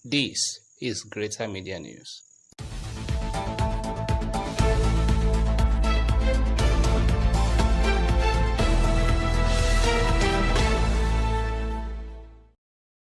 This is Greater Media News.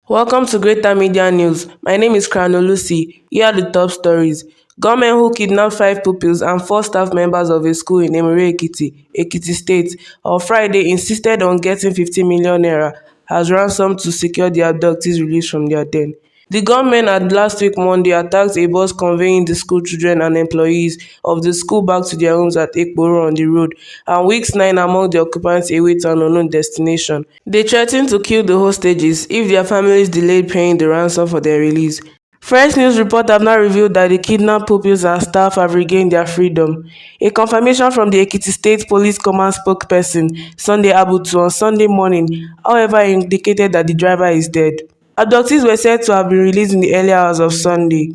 Welcome to Greater Media News. My name is Olusi. Here are the top stories. Gunmen who kidnapped 5 pupils and 4 staff members of a school in Emure Ekiti State, on Friday insisted on getting 50 million naira as ransom to secure the abductees released from their den. The gunmen had last week Monday attacked a bus conveying the school children and employees of the school back to their homes at Ekporo on the road, and weeks 9 among the occupants await an unknown destination. They threatened to kill the hostages if their families delayed paying the ransom for their release. Fresh news reports have now revealed that the kidnapped pupils and staff have regained their freedom. A confirmation from the Ekiti State Police Command spokesperson, Sunday Abutu, on Sunday morning, however, indicated that the driver is dead. Abductees were said to have been released in the early hours of Sunday.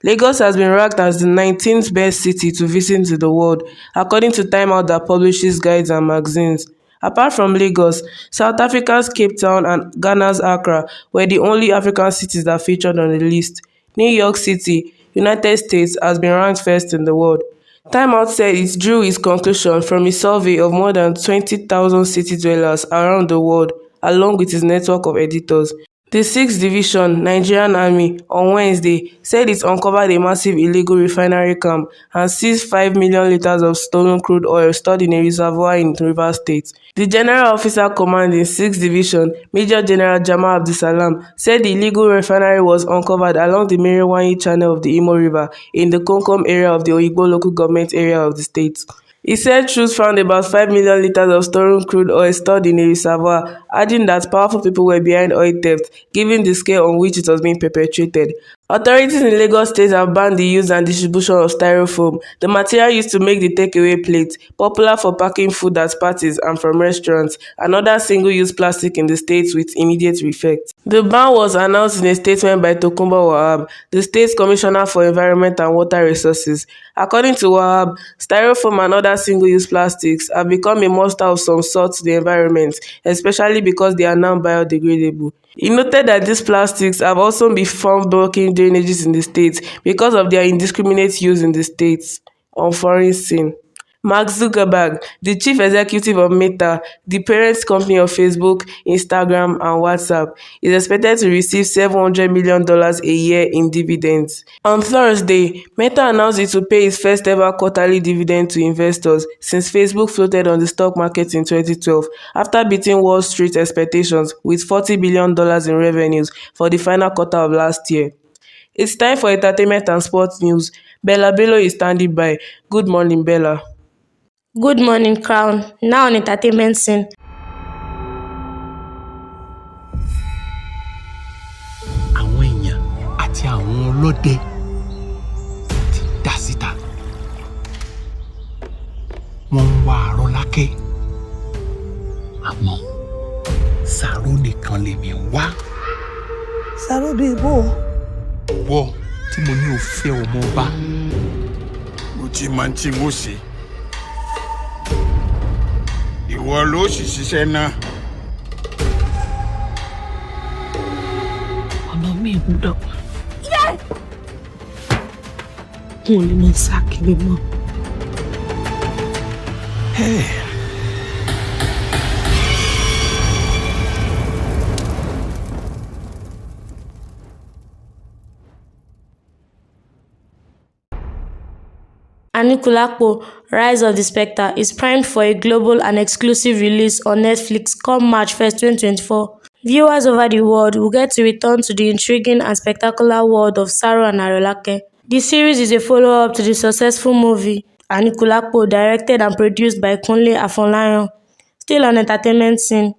Lagos has been ranked as the 19th best city to visit in the world, according to Time Out that publishes guides and magazines. Apart from Lagos, South Africa's Cape Town and Ghana's Accra were the only African cities that featured on the list. New York City, United States, has been ranked first in the world. Time Out said it drew its conclusion from a survey of more than 20,000 city dwellers around the world, along with its network of editors. The 6th Division, Nigerian Army, on Wednesday said it uncovered a massive illegal refinery camp and seized 5 million liters of stolen crude oil stored in a reservoir in Rivers State. The General Officer commanding 6th Division, Major General Jamal Abdulsalam, said the illegal refinery was uncovered along the Meriwanyi Channel of the Imo River in the Konkom area of the Oyigbo local government area of the state. He said troops found about 5 million liters of stolen crude oil stored in a reservoir, adding that powerful people were behind oil theft, given the scale on which it was being perpetrated. Authorities in Lagos State have banned the use and distribution of styrofoam, the material used to make the takeaway plate, popular for packing food at parties and from restaurants, and other single-use plastic in the state with immediate effect. The ban was announced in a statement by Tokunbo Wahab, the state's Commissioner for Environment and Water Resources. According to Wahab, styrofoam and other single-use plastics have become a monster of some sort to the environment, especially because they are now biodegradable. He noted that these plastics have also been found blocking drainages in the state because of their indiscriminate use in the states on foreign scene. Mark Zuckerberg, the chief executive of Meta, the parent company of Facebook, Instagram, and WhatsApp, is expected to receive $700 million a year in dividends. On Thursday, Meta announced it will pay its first ever quarterly dividend to investors since Facebook floated on the stock market in 2012, after beating Wall Street expectations with $40 billion in revenues for the final quarter of last year. It's time for entertainment and sports news. Bella Bello is standing by. Good morning, Bella. Good morning, Crown. Now on entertainment scene. Àwọn èèyàn àti àwọn ọlọ́dẹ ti dá síta. Wọ́n ń wá Arọ́lákẹ́. Àmọ́ Sàró nìkan lèmi ń wá. Sàró bíi bò. Wọ́ tí mo ní o fẹ́ ọmọ ọba. Mo ti máa ń tí mo ṣe. Ìwọ ló sì ṣiṣẹ́ náà. Ọ̀nà mi gbọ́dọ̀. N ò lè mọ sá kiri mọ́. Anikulapo, Rise of the Spectre, is primed for a global and exclusive release on Netflix come March 1st, 2024. Viewers over the world will get to return to the intriguing and spectacular world of Saro and Arolake. The series is a follow-up to the successful movie Anikulapo, directed and produced by Kunle Afonlayan. Still on entertainment scene.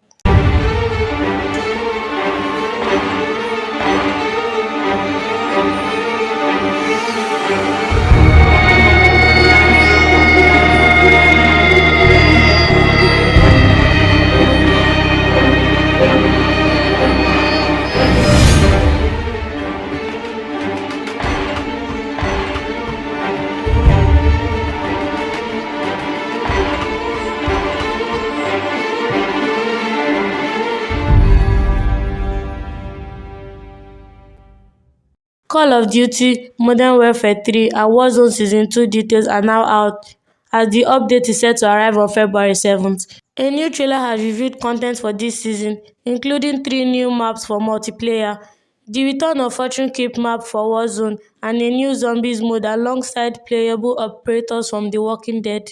Call of Duty, Modern Warfare 3, and Warzone Season 2 details are now out, as the update is set to arrive on February 7th. A new trailer has revealed content for this season, including 3 new maps for multiplayer, the return of Fortune Keep map for Warzone, and a new Zombies mode alongside playable operators from The Walking Dead.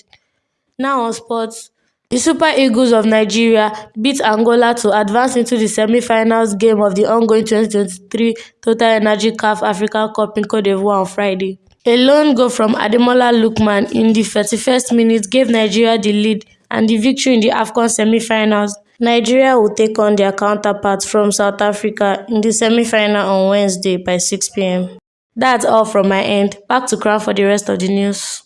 Now on sports. The Super Eagles of Nigeria beat Angola to advance into the semi-finals game of the ongoing 2023 Total Energy CAF Africa Cup in Cote d'Ivoire on Friday. A lone goal from Ademola Lookman in the 31st minute gave Nigeria the lead and the victory in the AFCON semi-finals. Nigeria will take on their counterparts from South Africa in the semi-final on Wednesday by 6 p.m. That's all from my end. Back to Crown for the rest of the news.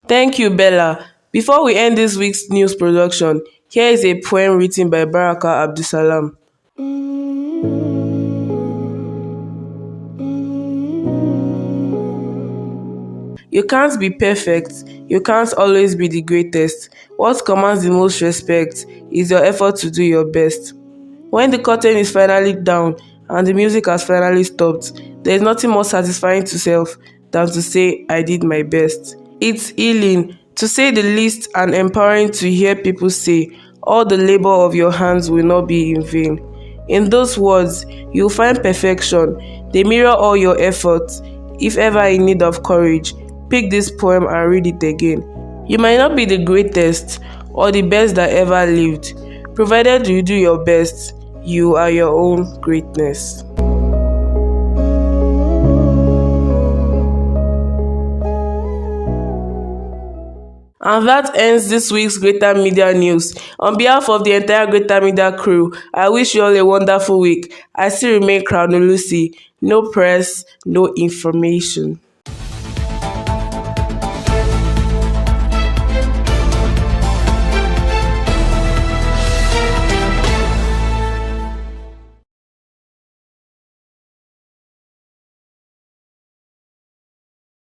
Thank you, Bella. Before we end this week's news production, here is a poem written by Baraka Abdusalam. You can't be perfect. You can't always be the greatest. What commands the most respect is your effort to do your best. When the curtain is finally down and the music has finally stopped, there is nothing more satisfying to self than to say, I did my best. It's healing, to say the least, and empowering to hear people say, all the labor of your hands will not be in vain. In those words, you'll find perfection. They mirror all your efforts. If ever in need of courage, pick this poem and read it again. You might not be the greatest or the best that ever lived. Provided you do your best, you are your own greatness. And that ends this week's Greater Media News. On behalf of the entire Greater Media crew, I wish you all a wonderful week. I still remain Crown Olusi. No press, no information.